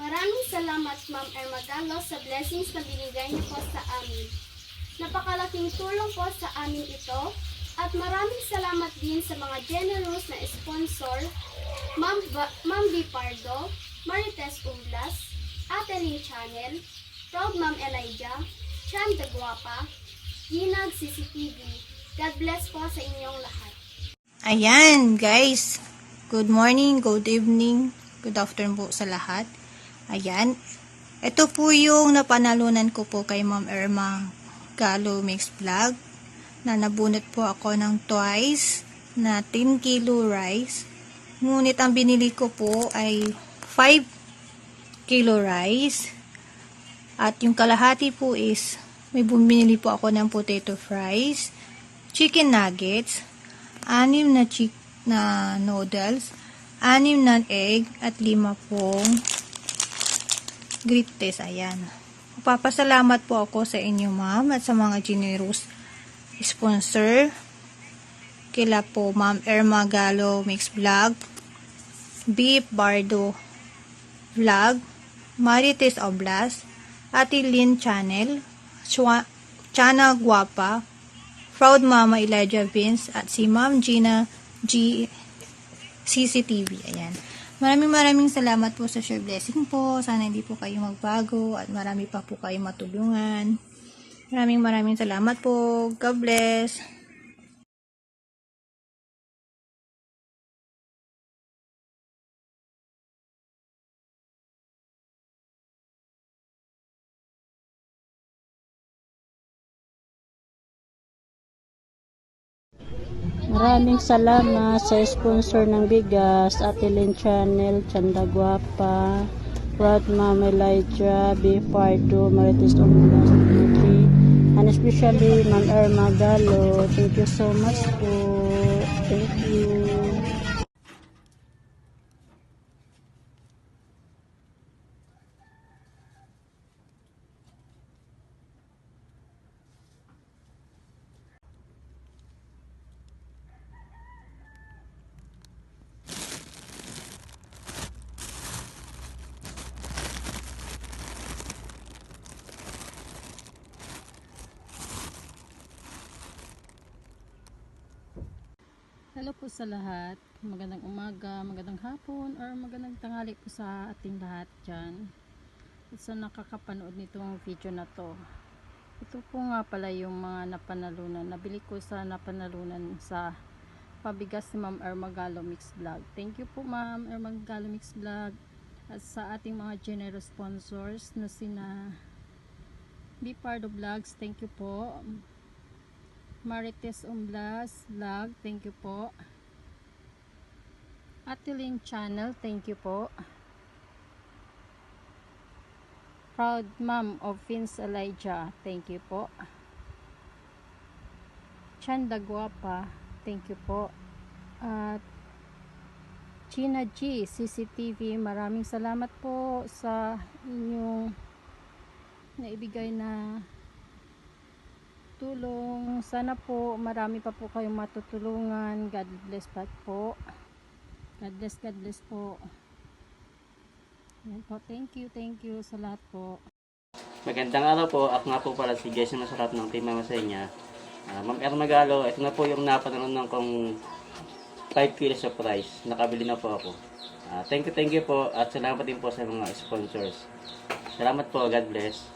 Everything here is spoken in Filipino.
Maraming salamat Ma'am Ermagalo sa blessings na binigay niyo po sa amin. Napakalaking tulong po sa amin ito at maraming salamat din sa mga generous na sponsor, Ma'am B. Pardo, Marites Umblas, Ate Lynn Channel, Proud Ma'am Elijah, Chan the Guapa, Ginag CCTV. God bless po sa inyong lahat. Ayan, guys. Good morning, good evening, good afternoon po sa lahat. Ayan. Ito po yung napanalunan ko po kay Ma'am Irma Galo Mix Vlog. Na nabunot po ako ng twice na 10 kilo rice. Ngunit ang binili ko po ay 5 kilo rice. At yung kalahati po is may bumili po ako ng potato fries, chicken nuggets, 6 na noodles, 6 na egg, at 5 pong grites. Ayan. Papasalamat po ako sa inyo, ma'am, at sa mga generous sponsor. Kila po Ma'am Irma Galo Mix Vlog, Beef Bardo Vlog, Marites Oblas, Ate Lynn Channel, Chana Guapa, Proud Mama Elijah Vince, at si Ma'am Gina G. CCTV. Ayan. Maraming salamat po sa share blessing po. Sana hindi po kayo magbago at marami pa po kayo matulungan. Maraming salamat po. God bless. Maraming salamat sa sponsor ng bigas, Ate Lynn Channel, Chanda Guapa, Proud Mama Elijah, B. Pardo, Marites Umblas, and especially Ma'am Irma Galo. Thank you so much po. Thank you. Hello po sa lahat. Magandang umaga, magandang hapon, or magandang tanghali po sa ating lahat dyan. Sa nakakapanood nitong video na to. Ito po nga pala yung mga napanalunan. Nabili ko sa napanalunan sa pabigas ni Ma'am Irma Galo Mix Vlog. Thank you po Ma'am Irma Galo Mix Vlog. At sa ating mga generous sponsors na sina B. Pardo Vlogs, thank you po. Marites Umblas Vlog, thank you po. Ate Lynn Channel, thank you po. Proud Mom of Vince Elijah, thank you po. Chanda Guapa, thank you po. At Gina G CCTV, maraming salamat po sa inyong naibigay na tulong. Sana po marami pa po kayong matutulungan. God bless po. God bless po. Yan po. Thank you sa lahat po. Magandang araw po. Ako nga po pala si Jason Masarap ng Team Mama Senya. Ma'am Irma Galo, ito na po yung napanood kong 5 kilos of rice. Nakabili na po ako. Thank you po at salamat din po sa mga sponsors. Salamat po. God bless.